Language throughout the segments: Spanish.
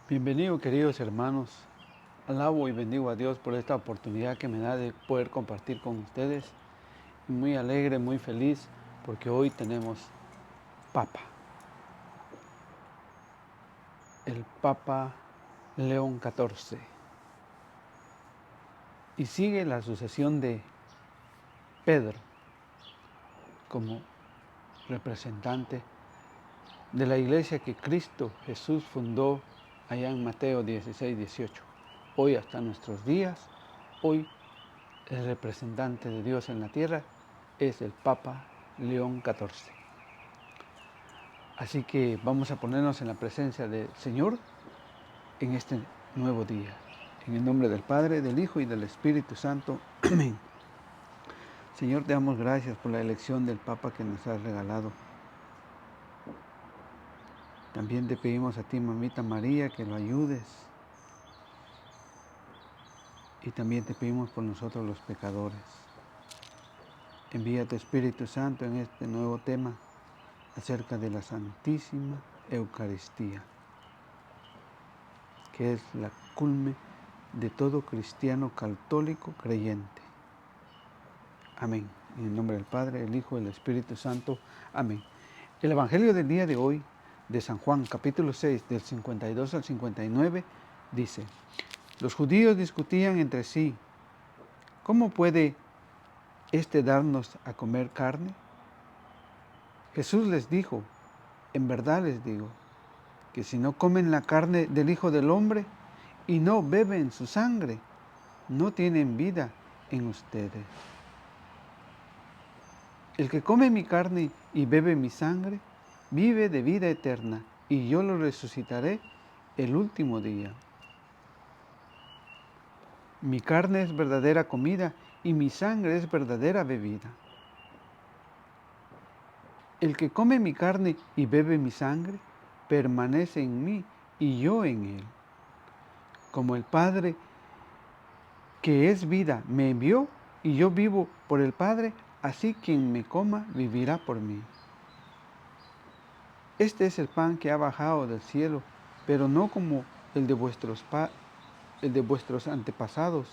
Bienvenidos queridos hermanos, alabo y bendigo a Dios por esta oportunidad que me da de poder compartir con ustedes. Muy alegre, muy feliz porque hoy tenemos Papa, el Papa León XIV. Y sigue la sucesión de Pedro como representante de la iglesia que Cristo Jesús fundó allá en Mateo 16-18. Hoy hasta nuestros días, hoy el representante de Dios en la tierra es el Papa León XIV. Así que vamos a ponernos en la presencia del Señor en este nuevo día. En el nombre del Padre, del Hijo y del Espíritu Santo. Amén. Señor, te damos gracias por la elección del Papa que nos has regalado. También te pedimos a ti, Mamita María, que lo ayudes. Y también te pedimos por nosotros los pecadores. Envía tu Espíritu Santo en este nuevo tema acerca de la Santísima Eucaristía, que es la culme de todo cristiano católico creyente. Amén. En el nombre del Padre, el Hijo y el Espíritu Santo. Amén. El Evangelio del día de hoy, de San Juan, capítulo 6, del 52 al 59, dice: Los judíos discutían entre sí, ¿cómo puede éste darnos a comer carne? Jesús les dijo, en verdad les digo, que si no comen la carne del Hijo del Hombre y no beben su sangre, no tienen vida en ustedes. El que come mi carne y bebe mi sangre, vive de vida eterna, y yo lo resucitaré el último día. Mi carne es verdadera comida y mi sangre es verdadera bebida. El que come mi carne y bebe mi sangre, permanece en mí y yo en él. Como el Padre, que es vida, me envió y yo vivo por el Padre, así quien me coma vivirá por mí. Este es el pan que ha bajado del cielo, pero no como el de vuestros antepasados,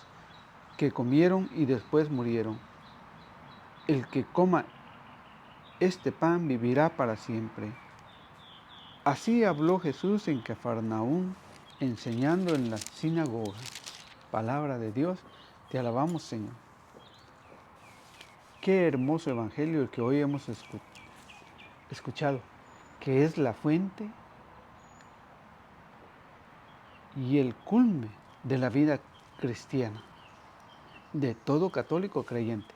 que comieron y después murieron. El que coma este pan vivirá para siempre. Así habló Jesús en Cafarnaúm, enseñando en las sinagogas. Palabra de Dios, te alabamos, Señor. Qué hermoso evangelio el que hoy hemos escuchado, que es la fuente y el culmen de la vida cristiana, de todo católico creyente.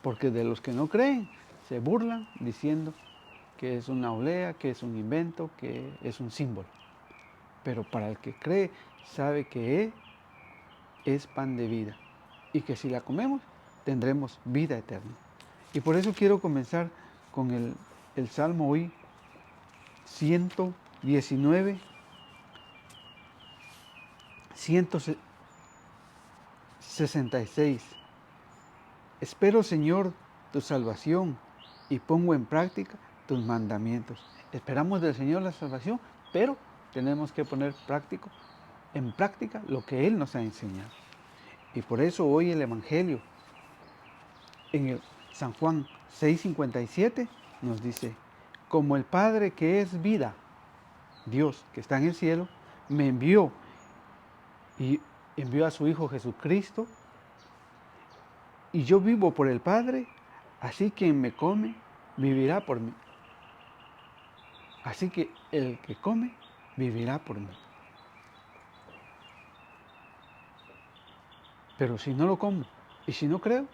Porque de los que no creen se burlan diciendo que es una olea, que es un invento, que es un símbolo. Pero para el que cree, sabe que es pan de vida y que si la comemos tendremos vida eterna. Y por eso quiero comenzar con el Salmo hoy 119, 166. Espero, Señor, tu salvación y pongo en práctica tus mandamientos. Esperamos del Señor la salvación, pero tenemos que poner en práctica lo que Él nos ha enseñado. Y por eso hoy el Evangelio, en el San Juan 6:57, nos dice, como el Padre que es vida, Dios que está en el cielo, me envió y envió a su Hijo Jesucristo, y yo vivo por el Padre, así quien me come vivirá por mí. Así que el que come vivirá por mí. Pero si no lo como y si no creo,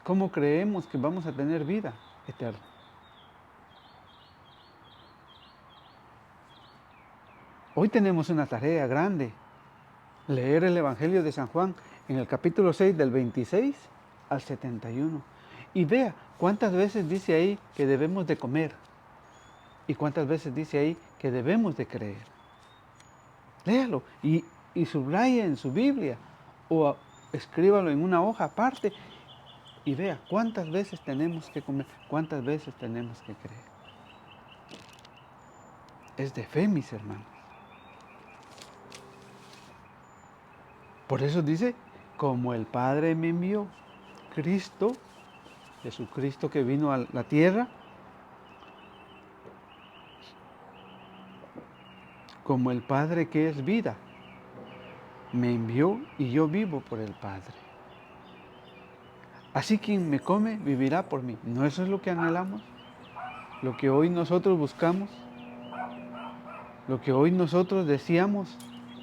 ¿cómo creemos que vamos a tener vida eterna? Hoy tenemos una tarea grande, leer el Evangelio de San Juan en el capítulo 6 del 26 al 71. Y vea cuántas veces dice ahí que debemos de comer y cuántas veces dice ahí que debemos de creer. Léalo y subraya en su Biblia o escríbalo en una hoja aparte y vea cuántas veces tenemos que comer, cuántas veces tenemos que creer. es de fe, mis hermanos. Por eso dice, como el Padre me envió, Cristo, Jesucristo que vino a la tierra, como el Padre que es vida, me envió y yo vivo por el Padre. Así quien me come vivirá por mí. ¿No eso es lo que anhelamos? Lo que hoy nosotros buscamos, lo que hoy nosotros deseamos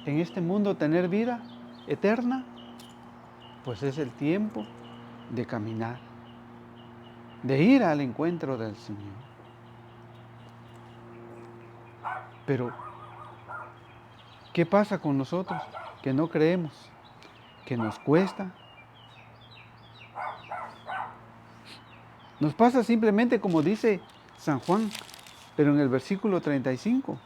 en este mundo, tener vida eterna, pues es el tiempo de caminar, de ir al encuentro del Señor. Pero, ¿qué pasa con nosotros? Que no creemos, que nos cuesta. Nos pasa simplemente como dice San Juan, pero en el versículo 35.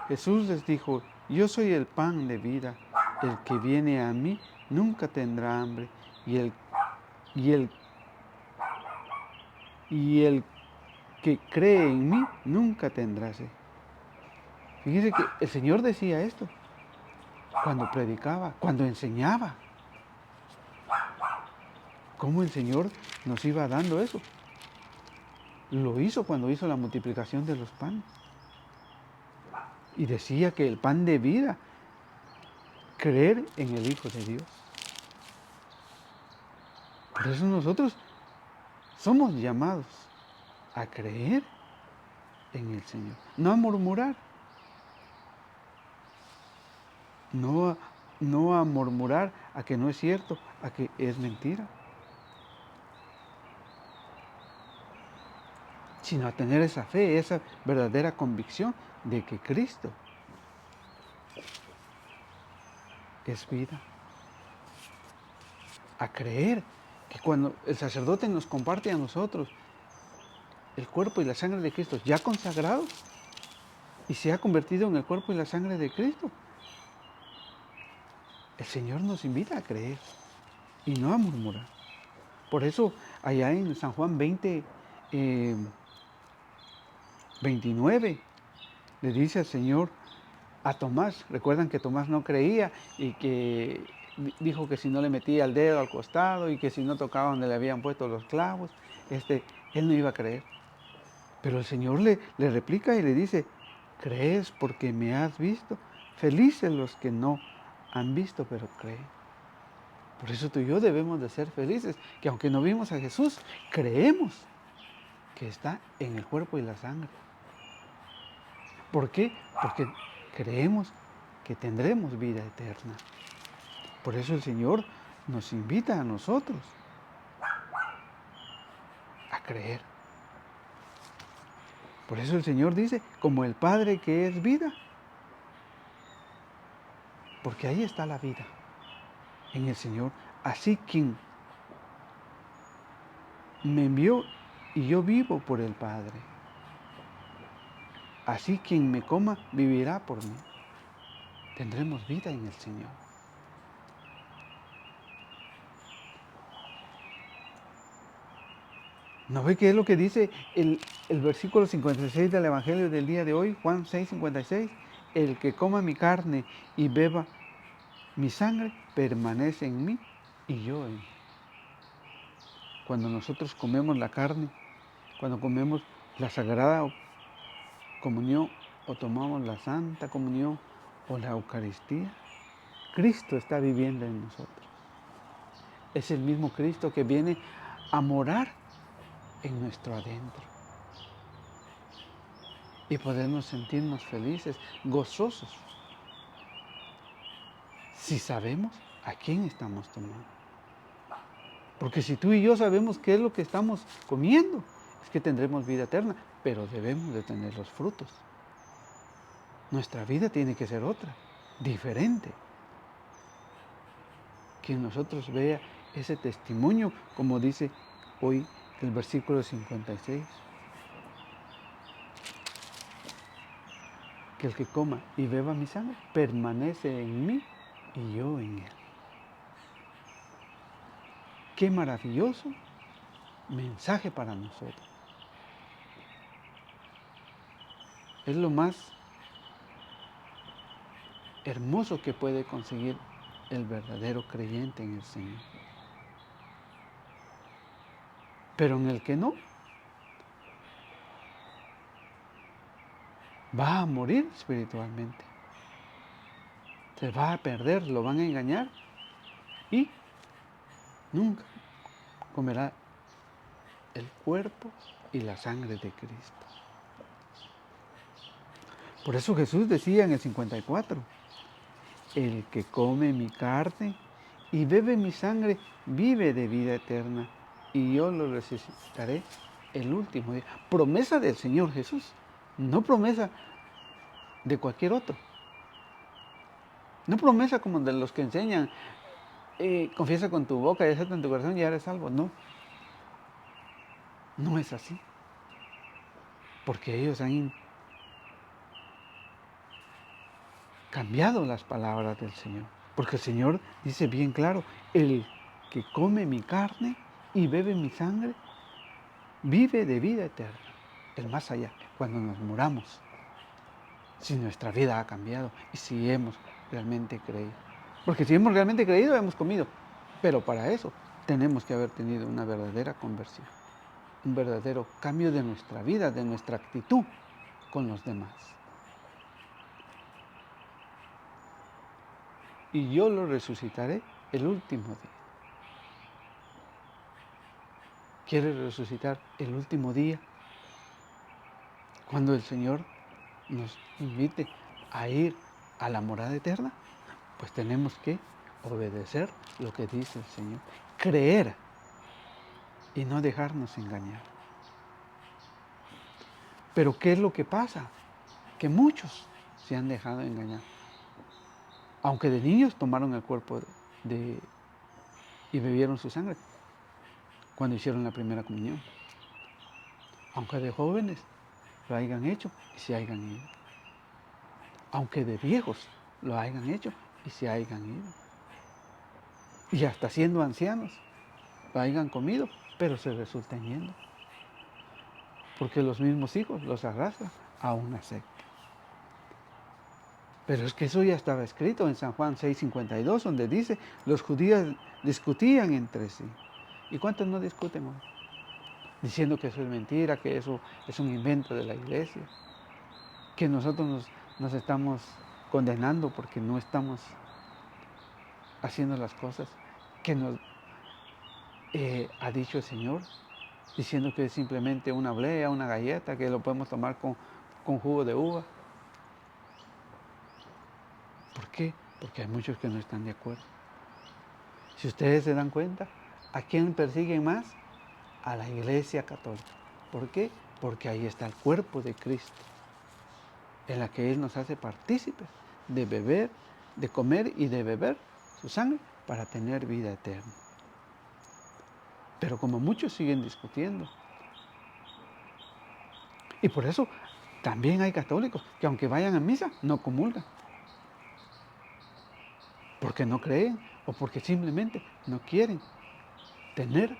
Jesús les dijo, yo soy el pan de vida, el que viene a mí nunca tendrá hambre, y el que cree en mí nunca tendrá sed. Fíjense que el Señor decía esto cuando predicaba, cuando enseñaba. ¿Cómo el Señor nos iba dando eso? Lo hizo cuando hizo la multiplicación de los panes. Y decía que el pan de vida, creer en el Hijo de Dios. Por eso nosotros somos llamados a creer en el Señor, no a murmurar, no a murmurar a que no es cierto, a que es mentira, sino a tener esa fe, esa verdadera convicción de que Cristo es vida. A creer que cuando el sacerdote nos comparte a nosotros el cuerpo y la sangre de Cristo ya consagrado y se ha convertido en el cuerpo y la sangre de Cristo, el Señor nos invita a creer y no a murmurar. Por eso allá en San Juan 20, 29, le dice al Señor a Tomás, recuerdan que Tomás no creía y que dijo que si no le metía el dedo al costado y que si no tocaba donde le habían puesto los clavos, él no iba a creer. Pero el Señor le replica y le dice, ¿crees porque me has visto? Felices los que no han visto, pero creen. Por eso tú y yo debemos de ser felices, que aunque no vimos a Jesús, creemos que está en el cuerpo y la sangre. ¿Por qué? Porque creemos que tendremos vida eterna. Por eso el Señor nos invita a nosotros a creer. Por eso el Señor dice, como el Padre que es vida, porque ahí está la vida, en el Señor. Así quien me envió y yo vivo por el Padre. Así quien me coma vivirá por mí. Tendremos vida en el Señor. ¿No ve qué es lo que dice el versículo 56 del Evangelio del día de hoy, Juan 6, 56? El que coma mi carne y beba mi sangre permanece en mí y yo en él. Cuando nosotros comemos la carne, cuando comemos la Sagrada Comunión o tomamos la Santa Comunión o la Eucaristía, Cristo está viviendo en nosotros. Es el mismo Cristo que viene a morar en nuestro adentro y podernos sentirnos felices, gozosos, si sabemos a quién estamos tomando. Porque si tú y yo sabemos qué es lo que estamos comiendo, es que tendremos vida eterna, pero debemos de tener los frutos. Nuestra vida tiene que ser otra, diferente. Que nosotros vea ese testimonio, como dice hoy el versículo 56. Que el que coma y beba mi sangre permanece en mí y yo en él. Qué maravilloso mensaje para nosotros. Es lo más hermoso que puede conseguir el verdadero creyente en el Señor. Pero en el que no, va a morir espiritualmente. Se va a perder, lo van a engañar y nunca comerá el cuerpo y la sangre de Cristo. Por eso Jesús decía en el 54, el que come mi carne y bebe mi sangre vive de vida eterna y yo lo resucitaré el último día. Promesa del Señor Jesús, no promesa de cualquier otro. No promesa como de los que enseñan, confiesa con tu boca y acepta en tu corazón y ya eres salvo. No, no es así. Porque ellos han cambiado las palabras del Señor. Porque el Señor dice bien claro, el que come mi carne y bebe mi sangre, vive de vida eterna. El más allá, cuando nos muramos, si nuestra vida ha cambiado y si hemos realmente creído. Porque si hemos realmente creído, hemos comido. Pero para eso tenemos que haber tenido una verdadera conversión, un verdadero cambio de nuestra vida, de nuestra actitud con los demás. Y yo lo resucitaré el último día. ¿Quieres resucitar el último día? Cuando el Señor nos invite a ir a la morada eterna, pues tenemos que obedecer lo que dice el Señor, creer y no dejarnos engañar. Pero ¿qué es lo que pasa? Que muchos se han dejado engañar. Aunque de niños tomaron el cuerpo y bebieron su sangre cuando hicieron la primera comunión. Aunque de jóvenes lo hayan hecho y se hayan ido. Aunque de viejos lo hayan hecho y se hayan ido. Y hasta siendo ancianos lo hayan comido, pero se resultan yendo. Porque los mismos hijos los arrastran a una secta. Pero es que eso ya estaba escrito en San Juan 6:52, donde dice, los judíos discutían entre sí. ¿Y cuántos no discuten hoy? Diciendo que eso es mentira, que eso es un invento de la iglesia, que nosotros nos estamos condenando porque no estamos haciendo las cosas que nos ha dicho el Señor, diciendo que es simplemente una blea, una galleta, que lo podemos tomar con jugo de uva. ¿Por qué? Porque hay muchos que no están de acuerdo. Si ustedes se dan cuenta, ¿a quién persiguen más? A la Iglesia Católica. ¿Por qué? Porque ahí está el cuerpo de Cristo, en la que Él nos hace partícipes de beber, de comer y de beber su sangre para tener vida eterna. Pero como muchos siguen discutiendo, y por eso también hay católicos que aunque vayan a misa, no comulgan. Porque no creen o porque simplemente no quieren tener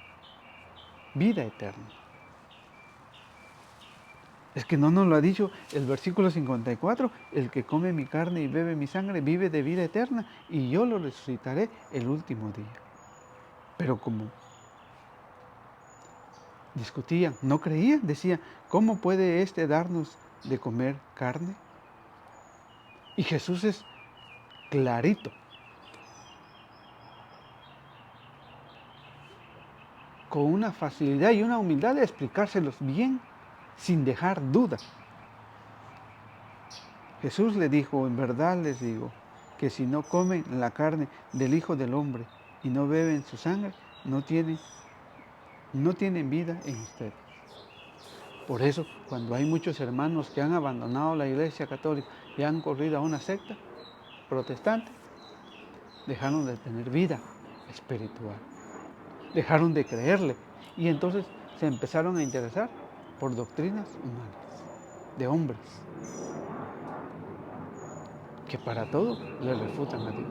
vida eterna. Es que no nos lo ha dicho el versículo 54, el que come mi carne y bebe mi sangre vive de vida eterna y yo lo resucitaré el último día. Pero como discutían, no creían, decían, ¿cómo puede éste darnos de comer carne? Y Jesús es clarito. Con una facilidad y una humildad de explicárselos bien, sin dejar dudas. Jesús le dijo, en verdad les digo, que si no comen la carne del Hijo del Hombre y no beben su sangre, no tienen vida en ustedes. Por eso, cuando hay muchos hermanos que han abandonado la Iglesia Católica y han corrido a una secta protestante, dejaron de tener vida espiritual, dejaron de creerle y entonces se empezaron a interesar por doctrinas humanas, de hombres, que para todo le refutan a Dios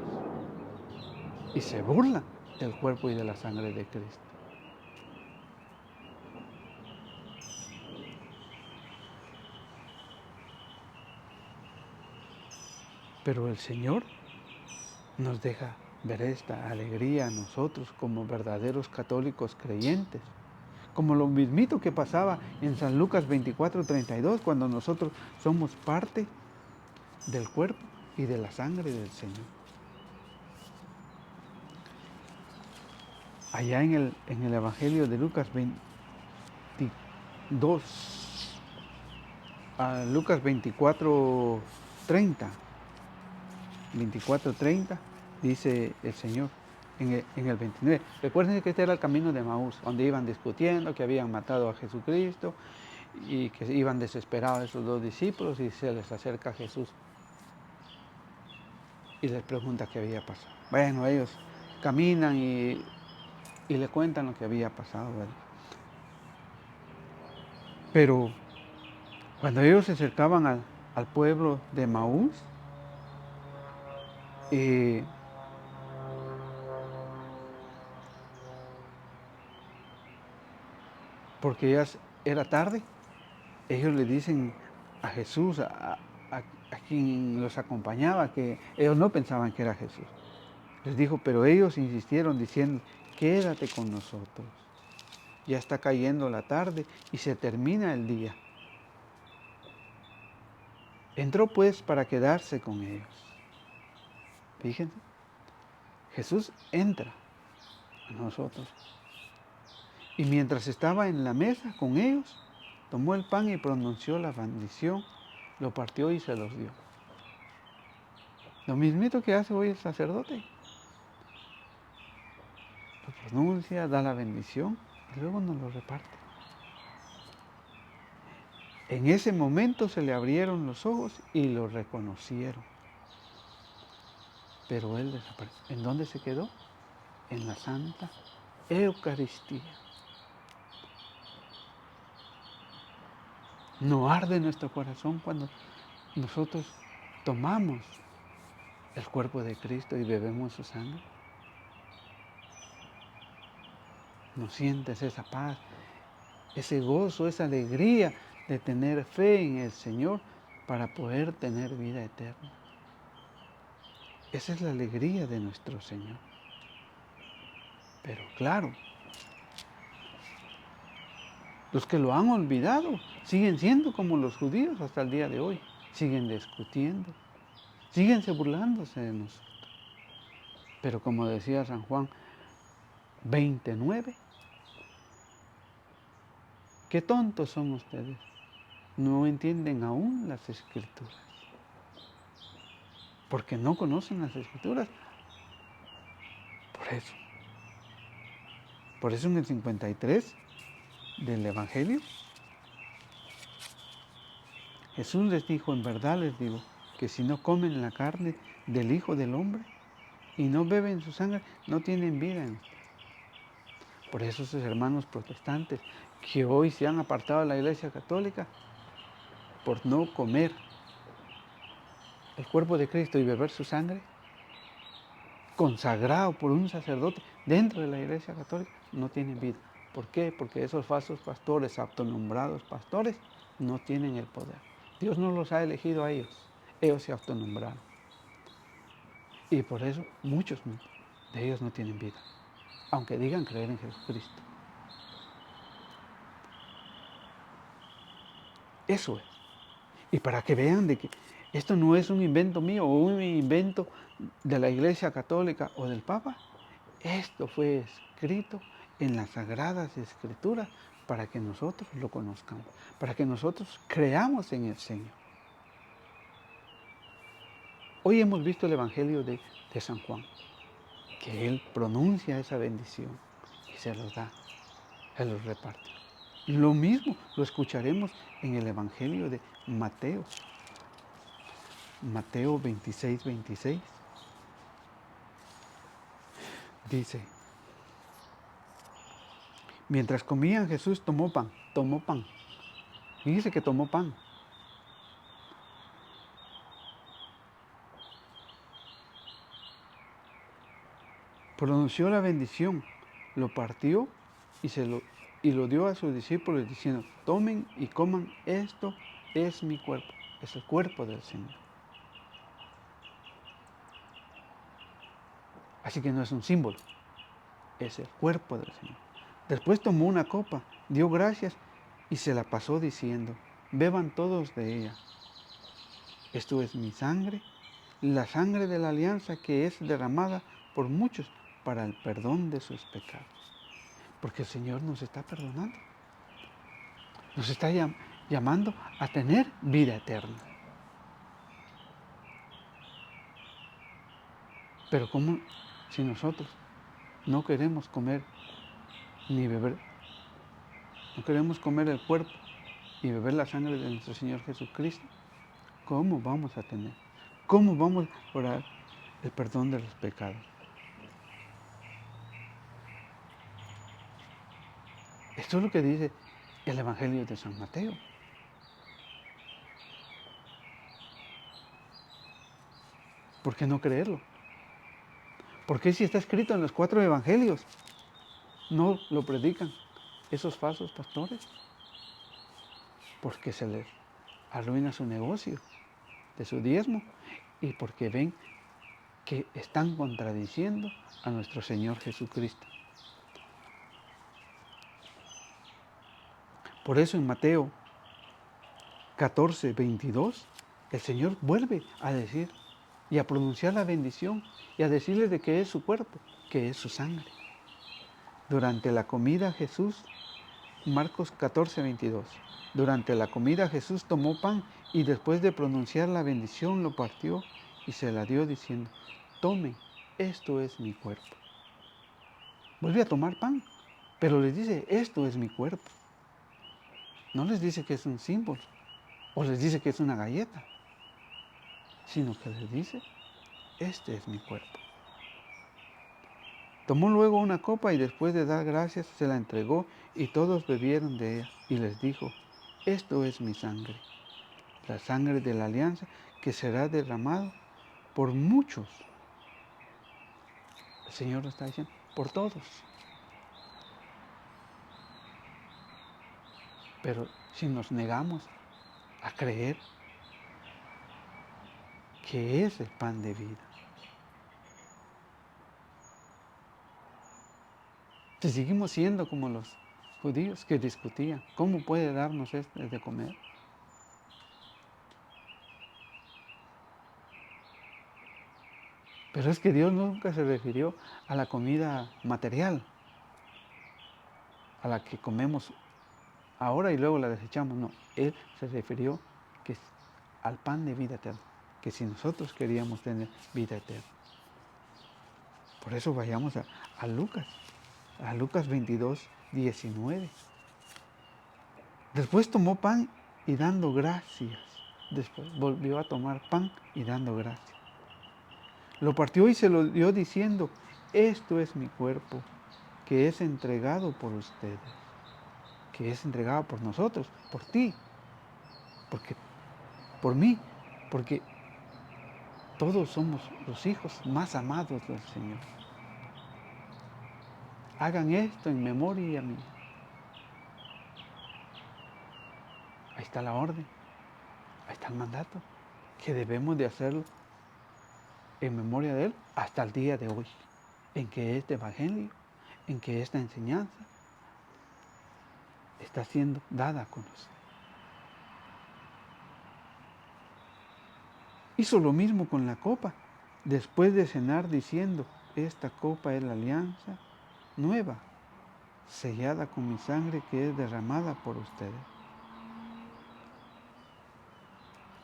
y se burlan del cuerpo y de la sangre de Cristo. Pero el Señor nos deja ver esta alegría a nosotros como verdaderos católicos creyentes. Como lo mismito que pasaba en San Lucas 24:32, cuando nosotros somos parte del cuerpo y de la sangre del Señor. Allá en el Evangelio de Lucas 22, Lucas 24:30, dice el Señor en el 29. Recuerden que este era el camino de Maús, donde iban discutiendo que habían matado a Jesucristo y que iban desesperados esos dos discípulos, y se les acerca a Jesús y les pregunta qué había pasado. Bueno, ellos caminan y le cuentan lo que había pasado, ¿verdad? Pero cuando ellos se acercaban al pueblo de Maús, porque ya era tarde, ellos le dicen a Jesús, a quien los acompañaba, que ellos no pensaban que era Jesús. Les dijo, pero ellos insistieron diciendo, quédate con nosotros. Ya está cayendo la tarde y se termina el día. Entró pues para quedarse con ellos. Fíjense, Jesús entra a nosotros. Y mientras estaba en la mesa con ellos, tomó el pan y pronunció la bendición, lo partió y se los dio. Lo mismito que hace hoy el sacerdote. Lo pronuncia, da la bendición y luego nos lo reparte. En ese momento se le abrieron los ojos y lo reconocieron. Pero él desapareció. ¿En dónde se quedó? En la Santa Eucaristía. ¿No arde nuestro corazón cuando nosotros tomamos el cuerpo de Cristo y bebemos su sangre? ¿No sientes esa paz, ese gozo, esa alegría de tener fe en el Señor para poder tener vida eterna? Esa es la alegría de nuestro Señor. Pero claro, los que lo han olvidado siguen siendo como los judíos hasta el día de hoy. Siguen discutiendo, siguen burlándose de nosotros. Pero como decía San Juan 29, qué tontos son ustedes. No entienden aún las Escrituras. Porque no conocen las Escrituras. Por eso. Por eso en el 53 del Evangelio, Jesús les dijo, en verdad les digo, que si no comen la carne del Hijo del Hombre y no beben su sangre, no tienen vida en ustedes. Por eso esos hermanos protestantes que hoy se han apartado de la Iglesia Católica por no comer el cuerpo de Cristo y beber su sangre, consagrado por un sacerdote dentro de la Iglesia Católica, no tienen vida. ¿Por qué? Porque esos falsos pastores, autonombrados pastores, no tienen el poder. Dios no los ha elegido a ellos se autonombraron. Y por eso muchos de ellos no tienen vida, aunque digan creer en Jesucristo. Eso es. Y para que vean de que esto no es un invento mío o un invento de la Iglesia Católica o del Papa, esto fue escrito en las Sagradas Escrituras para que nosotros lo conozcamos, para que nosotros creamos en el Señor. Hoy hemos visto el Evangelio de San Juan, que él pronuncia esa bendición y se los da, él los reparte. Lo mismo lo escucharemos en el Evangelio de Mateo. Mateo 26:26. Dice, mientras comían Jesús tomó pan. Fíjese que tomó pan. Pronunció la bendición, lo partió y lo dio a sus discípulos diciendo, tomen y coman, esto es mi cuerpo, es el cuerpo del Señor. Así que no es un símbolo, es el cuerpo del Señor. Después tomó una copa, dio gracias y se la pasó diciendo, beban todos de ella. Esto es mi sangre, la sangre de la alianza que es derramada por muchos para el perdón de sus pecados. Porque el Señor nos está perdonando. Nos está llamando a tener vida eterna. Pero ¿cómo si nosotros no queremos comer ni beber, no queremos comer el cuerpo y beber la sangre de nuestro Señor Jesucristo? ¿Cómo vamos a tener? ¿Cómo vamos a orar el perdón de los pecados? Esto es lo que dice el Evangelio de San Mateo. ¿Por qué no creerlo? ¿Por qué si está escrito en los 4 evangelios no lo predican esos falsos pastores? Porque se les arruina su negocio de su diezmo y porque ven que están contradiciendo a nuestro Señor Jesucristo. Por eso en Mateo 14, 22, el Señor vuelve a decir y a pronunciar la bendición y a decirles de que es su cuerpo, que es su sangre. Durante la comida Jesús, Marcos 14, 22, durante la comida Jesús tomó pan y después de pronunciar la bendición lo partió y se la dio diciendo, tomen, esto es mi cuerpo. Vuelve a tomar pan, pero les dice, esto es mi cuerpo. No les dice que es un símbolo o les dice que es una galleta, sino que les dice, este es mi cuerpo. Tomó luego una copa y después de dar gracias se la entregó y todos bebieron de ella y les dijo, esto es mi sangre, la sangre de la alianza que será derramado por muchos. El Señor lo está diciendo, por todos. Pero si nos negamos a creer que es el pan de vida, si seguimos siendo como los judíos que discutían, ¿cómo puede darnos esto de comer? Pero es que Dios nunca se refirió a la comida material, a la que comemos ahora y luego la desechamos. No, Él se refirió que al pan de vida eterna, que si nosotros queríamos tener vida eterna. Por eso vayamos a Lucas 22, 19. Después tomó pan y dando gracias. Después volvió a tomar pan y dando gracias. Lo partió y se lo dio diciendo, esto es mi cuerpo, que es entregado por ustedes, que es entregado por nosotros, por ti, por mí, porque todos somos los hijos más amados del Señor. Hagan esto en memoria mía. Ahí está la orden, ahí está el mandato, que debemos de hacerlo en memoria de Él hasta el día de hoy, en que este evangelio, en que esta enseñanza está siendo dada a conocer. Hizo lo mismo con la copa, después de cenar diciendo, esta copa es la alianza nueva, sellada con mi sangre que es derramada por ustedes.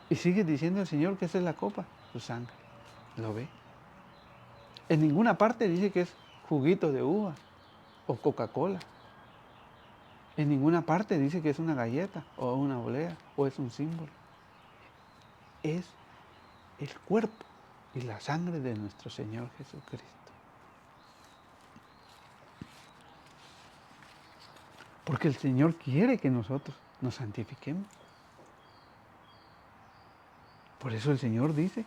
Y sigue diciendo el Señor que esa es la copa, su sangre. ¿Lo ve? En ninguna parte dice que es juguito de uva o Coca-Cola. En ninguna parte dice que es una galleta o una olea o es un símbolo. Es el cuerpo y la sangre de nuestro Señor Jesucristo. Porque el Señor quiere que nosotros nos santifiquemos. Por eso el Señor dice,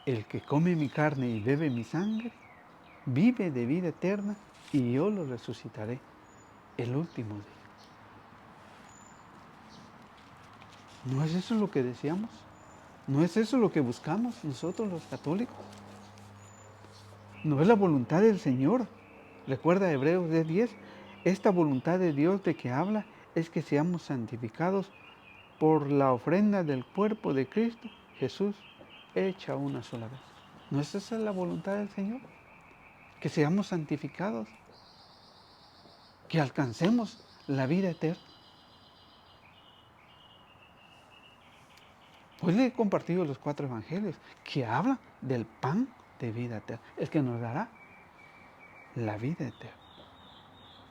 el que come mi carne y bebe mi sangre, vive de vida eterna y yo lo resucitaré el último día. ¿No es eso lo que deseamos? ¿No es eso lo que buscamos nosotros los católicos? ¿No es la voluntad del Señor? Recuerda Hebreos 10:10, esta voluntad de Dios de que habla es que seamos santificados por la ofrenda del cuerpo de Cristo, Jesús, hecha una sola vez. ¿No es esa la voluntad del Señor? Que seamos santificados, que alcancemos la vida eterna. Pues le he compartido los 4 evangelios que hablan del pan de vida eterna, el que nos dará la vida eterna,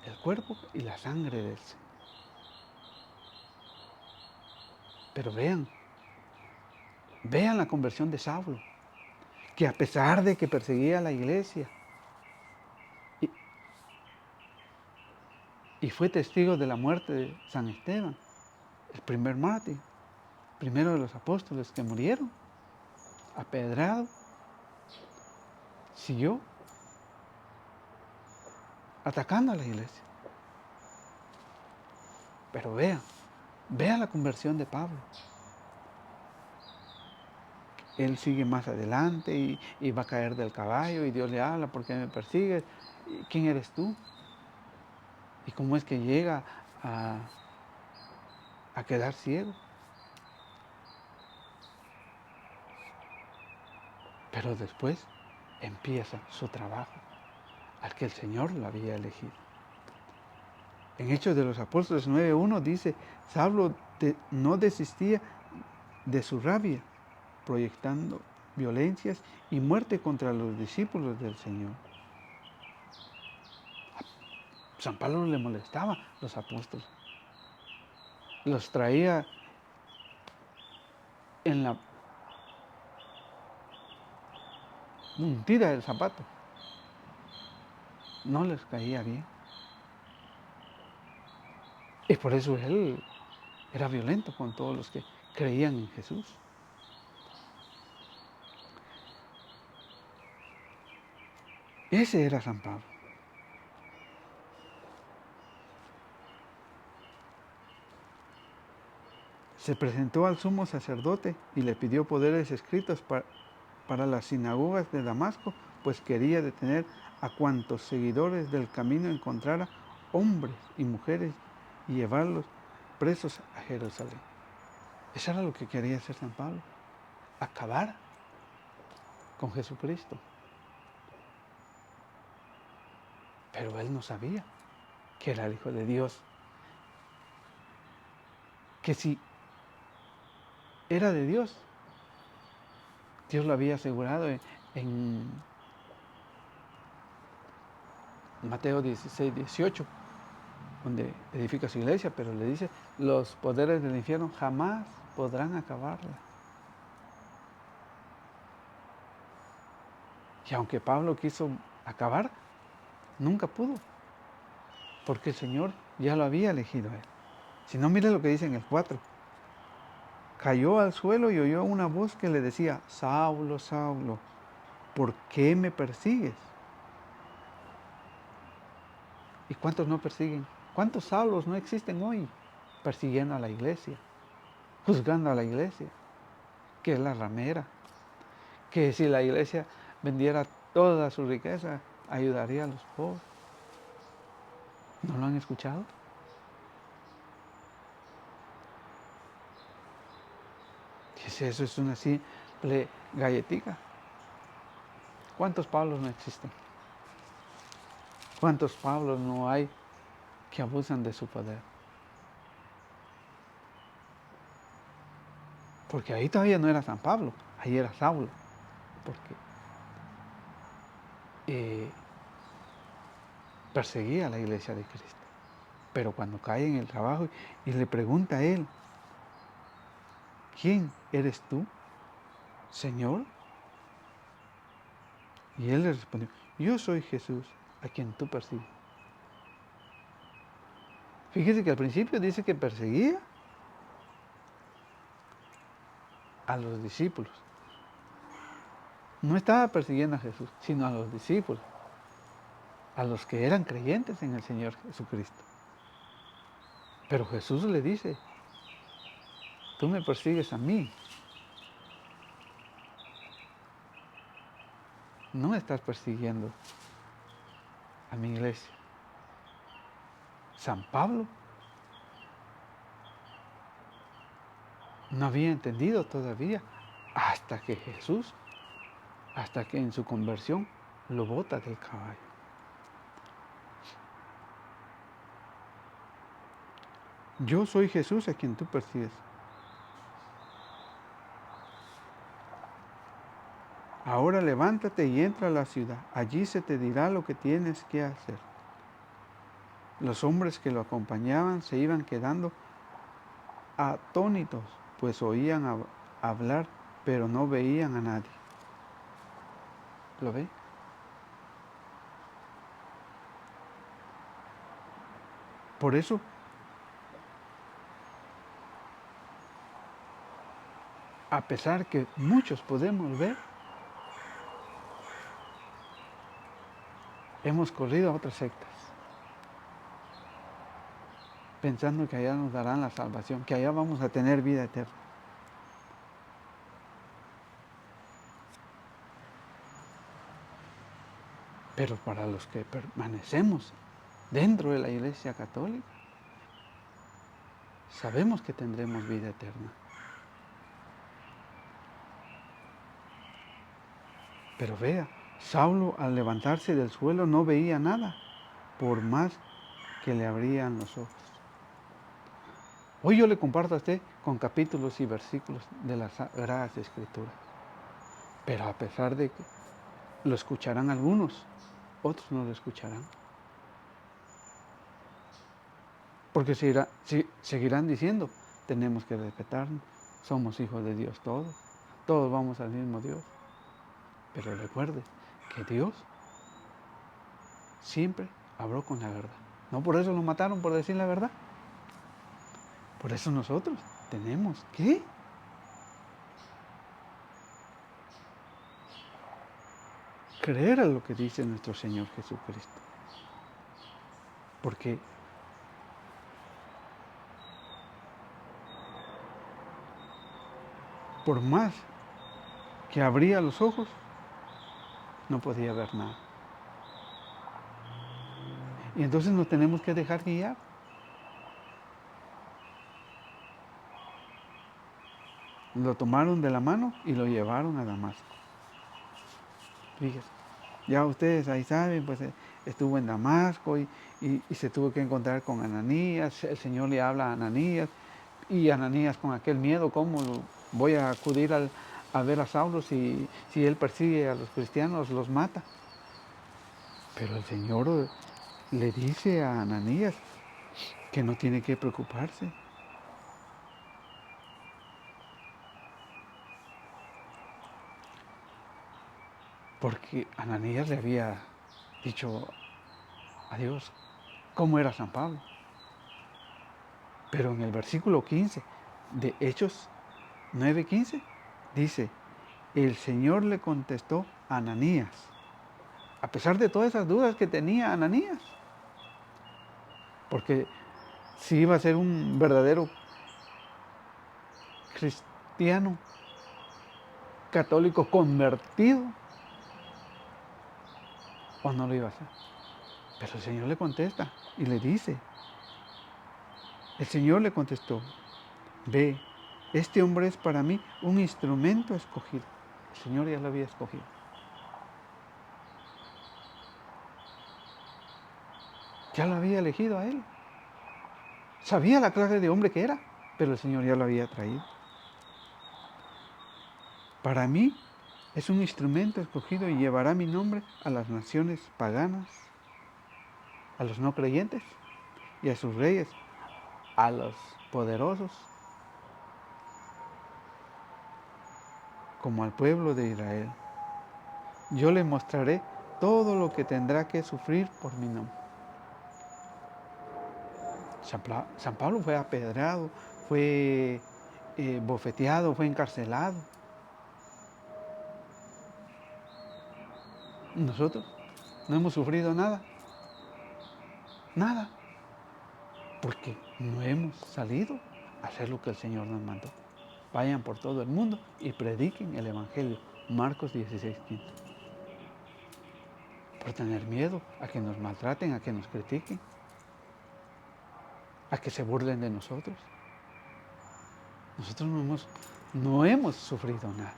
el cuerpo y la sangre del Señor. Pero vean la conversión de Saulo, que a pesar de que perseguía a la iglesia y fue testigo de la muerte de San Esteban, el primer mártir, primero de los apóstoles que murieron, apedrado, siguió atacando a la iglesia. Pero vea la conversión de Pablo. Él sigue más adelante y va a caer del caballo y Dios le habla, ¿por qué me persigues? ¿Quién eres tú? ¿Y cómo es que llega a quedar ciego? Pero después empieza su trabajo, al que el Señor lo había elegido. En Hechos de los Apóstoles 9:1 dice, Saulo no desistía de su rabia, proyectando violencias y muerte contra los discípulos del Señor. San Pablo le molestaba a los apóstoles. Los traía en la puntita del zapato. No les caía bien. Y por eso él era violento con todos los que creían en Jesús. Ese era San Pablo. Se presentó al sumo sacerdote y le pidió poderes escritos para las sinagogas de Damasco, pues quería detener a cuantos seguidores del camino encontrara, hombres y mujeres, y llevarlos presos a Jerusalén. Eso era lo que quería hacer San Pablo, acabar con Jesucristo. Pero él no sabía que era el Hijo de Dios, que si era de Dios, Dios lo había asegurado en Mateo 16:18, donde edifica su iglesia, pero le dice, los poderes del infierno jamás podrán acabarla. Y aunque Pablo quiso acabar, nunca pudo, porque el Señor ya lo había elegido a él. Si no, mire lo que dice en el 4. Cayó al suelo y oyó una voz que le decía, Saulo, Saulo, ¿por qué me persigues? ¿Y cuántos no persiguen? ¿Cuántos Saulos no existen hoy persiguiendo a la iglesia, juzgando a la iglesia, que es la ramera, que si la iglesia vendiera toda su riqueza, ayudaría a los pobres? ¿No lo han escuchado? Eso es una simple galletita. ¿Cuántos Pablos no existen? ¿Cuántos Pablos no hay que abusan de su poder? Porque ahí todavía no era San Pablo, ahí era Saulo. Porque perseguía a la iglesia de Cristo. Pero cuando cae en el trabajo y le pregunta a él, ¿quién eres tú, Señor? Y él le respondió, yo soy Jesús, a quien tú persigues. Fíjese que al principio dice que perseguía a los discípulos. No estaba persiguiendo a Jesús, sino a los discípulos, a los que eran creyentes en el Señor Jesucristo. Pero Jesús le dice, tú me persigues a mí, no estás persiguiendo a mi iglesia. San Pablo no había entendido todavía hasta que Jesús, hasta que en su conversión lo bota del caballo. Yo soy Jesús a quien tú persigues. Ahora levántate y entra a la ciudad. Allí se te dirá lo que tienes que hacer. Los hombres que lo acompañaban se iban quedando atónitos, pues oían hablar, pero no veían a nadie. ¿Lo ve? Por eso, a pesar que muchos podemos ver, hemos corrido a otras sectas, pensando que allá nos darán la salvación, que allá vamos a tener vida eterna. Pero para los que permanecemos dentro de la Iglesia Católica, sabemos que tendremos vida eterna. Pero vea, Saulo al levantarse del suelo no veía nada, por más que le abrían los ojos. Hoy yo le comparto a usted con capítulos y versículos de las Sagradas Escrituras. Pero a pesar de que lo escucharán algunos, otros no lo escucharán. Porque seguirán diciendo, tenemos que respetarnos, somos hijos de Dios todos vamos al mismo Dios. Pero recuerde que Dios siempre habló con la verdad. No por eso lo mataron por decir la verdad. Por eso nosotros tenemos que creer a lo que dice nuestro Señor Jesucristo. Porque por más que abría los ojos, no podía ver nada. Y entonces nos tenemos que dejar guiar. Lo tomaron de la mano y lo llevaron a Damasco. Fíjese, ya ustedes ahí saben, pues estuvo en Damasco y se tuvo que encontrar con Ananías. El Señor le habla a Ananías y Ananías con aquel miedo, ¿cómo voy a acudir a ver a Saulo si él persigue a los cristianos, los mata? Pero el Señor le dice a Ananías que no tiene que preocuparse. Porque Ananías le había dicho a Dios cómo era San Pablo. Pero en el versículo 15 de Hechos 9:15 dice, el Señor le contestó a Ananías, a pesar de todas esas dudas que tenía Ananías, porque si iba a ser un verdadero cristiano católico convertido, o no lo iba a hacer. Pero el Señor le contesta y le dice, el Señor le contestó, ve, este hombre es para mí un instrumento escogido. El Señor ya lo había escogido. Ya lo había elegido a él. Sabía la clase de hombre que era, pero el Señor ya lo había traído. Para mí es un instrumento escogido y llevará mi nombre a las naciones paganas, a los no creyentes y a sus reyes, a los poderosos, como al pueblo de Israel. Yo le mostraré todo lo que tendrá que sufrir por mi nombre. San Pablo fue apedreado, fue bofeteado, fue encarcelado. Nosotros no hemos sufrido nada. Nada. Porque no hemos salido a hacer lo que el Señor nos mandó. Vayan por todo el mundo y prediquen el Evangelio. Marcos 16:15. por tener miedo a que nos maltraten, a que nos critiquen, a que se burlen de nosotros. Nosotros no hemos sufrido nada.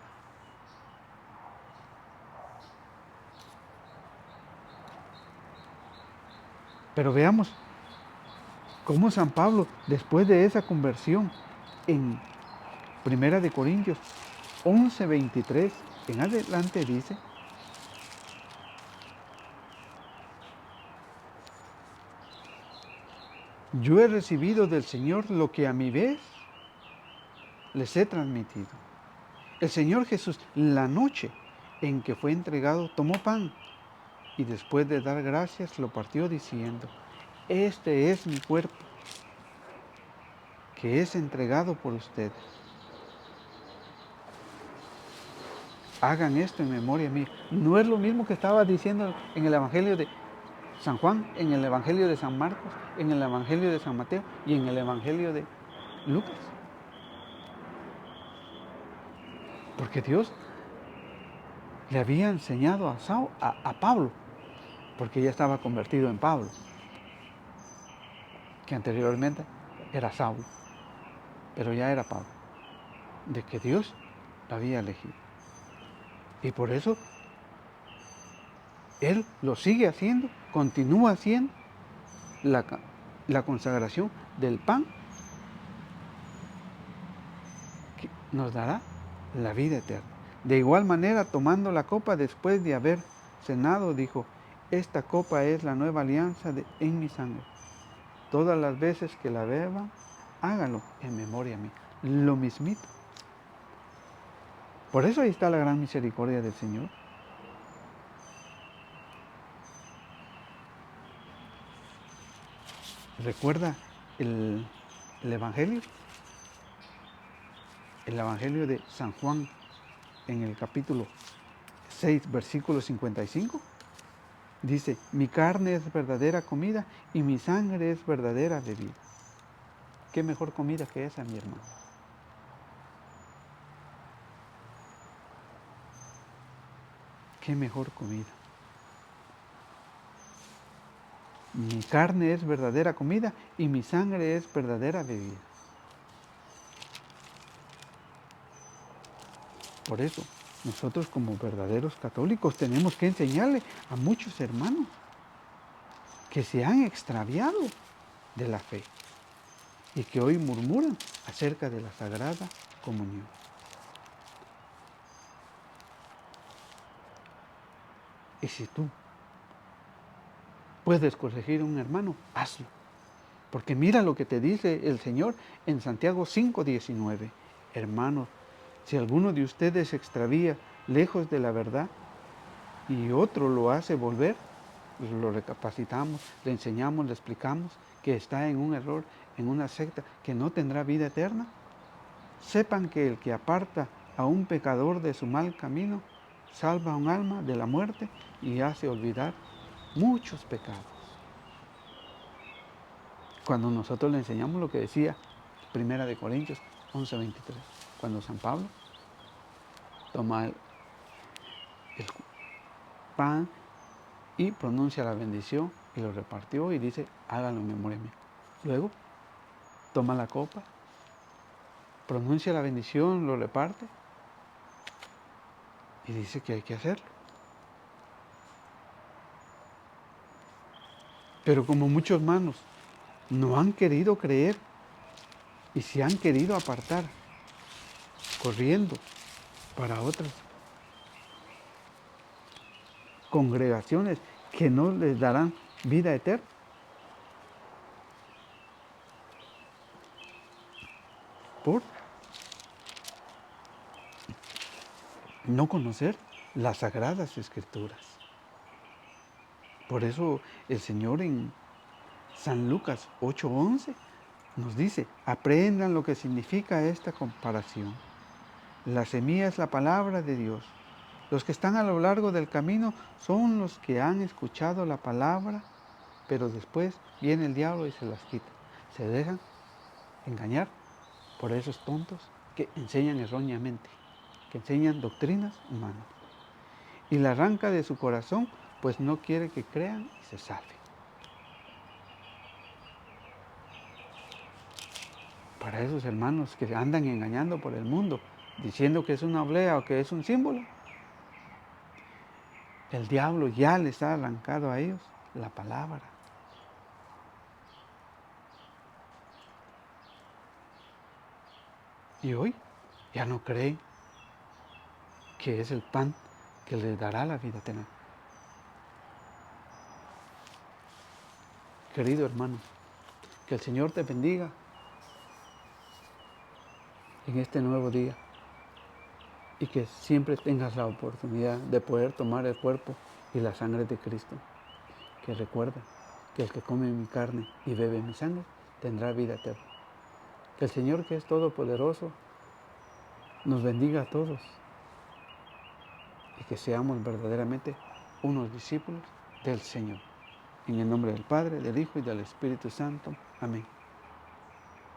Pero veamos cómo San Pablo, después de esa conversión, en 1 Corintios 11:23 en adelante dice: yo he recibido del Señor lo que a mi vez les he transmitido. El Señor Jesús, la noche en que fue entregado, tomó pan y después de dar gracias lo partió diciendo: este es mi cuerpo, que es entregado por ustedes. Hagan esto en memoria mía. No es lo mismo que estaba diciendo en el Evangelio de San Juan, en el Evangelio de San Marcos, en el Evangelio de San Mateo y en el Evangelio de Lucas. Porque Dios le había enseñado a Pablo, porque ya estaba convertido en Pablo, que anteriormente era Saulo, pero ya era Pablo, de que Dios lo había elegido. Y por eso Él lo sigue haciendo, continúa haciendo la consagración del pan que nos dará la vida eterna. De igual manera, tomando la copa después de haber cenado, dijo: esta copa es la nueva alianza en mi sangre. Todas las veces que la beban, háganlo en memoria mía. Lo mismito. Por eso ahí está la gran misericordia del Señor. ¿Recuerda el Evangelio? El Evangelio de San Juan en el capítulo 6, versículo 55. Dice: mi carne es verdadera comida y mi sangre es verdadera bebida. ¿Qué mejor comida que esa, mi hermano? ¿Qué mejor comida? Mi carne es verdadera comida y mi sangre es verdadera bebida. Por eso, nosotros como verdaderos católicos tenemos que enseñarle a muchos hermanos que se han extraviado de la fe y que hoy murmuran acerca de la Sagrada Comunión. Y si tú puedes corregir a un hermano, hazlo. Porque mira lo que te dice el Señor en Santiago 5:19. Hermanos, si alguno de ustedes se extravía lejos de la verdad y otro lo hace volver, lo recapacitamos, le enseñamos, le explicamos que está en un error, en una secta, que no tendrá vida eterna. Sepan que el que aparta a un pecador de su mal camino, salva a un alma de la muerte y hace olvidar muchos pecados. Cuando nosotros le enseñamos lo que decía 1 Corintios 11:23, cuando San Pablo toma el pan y pronuncia la bendición y lo repartió y dice: háganlo en memoria mía. Luego toma la copa, pronuncia la bendición, lo reparte y dice que hay que hacerlo. Pero como muchos hermanos no han querido creer y se han querido apartar, corriendo para otras congregaciones que no les darán vida eterna, por no conocer las Sagradas Escrituras. Por eso el Señor en San Lucas 8:11 nos dice: aprendan lo que significa esta comparación. La semilla es la palabra de Dios. Los que están a lo largo del camino son los que han escuchado la palabra, pero después viene el diablo y se las quita. Se dejan engañar por esos tontos que enseñan erróneamente, que enseñan doctrinas humanas. Y la arranca de su corazón pues no quiere que crean y se salven. Para esos hermanos que andan engañando por el mundo, diciendo que es una oblea o que es un símbolo, el diablo ya les ha arrancado a ellos la palabra. Y hoy ya no creen que es el pan que les dará la vida eterna. Querido hermano, que el Señor te bendiga en este nuevo día y que siempre tengas la oportunidad de poder tomar el cuerpo y la sangre de Cristo. Que recuerda que el que come mi carne y bebe mi sangre tendrá vida eterna. Que el Señor, que es todopoderoso, nos bendiga a todos y que seamos verdaderamente unos discípulos del Señor. En el nombre del Padre, del Hijo y del Espíritu Santo. Amén.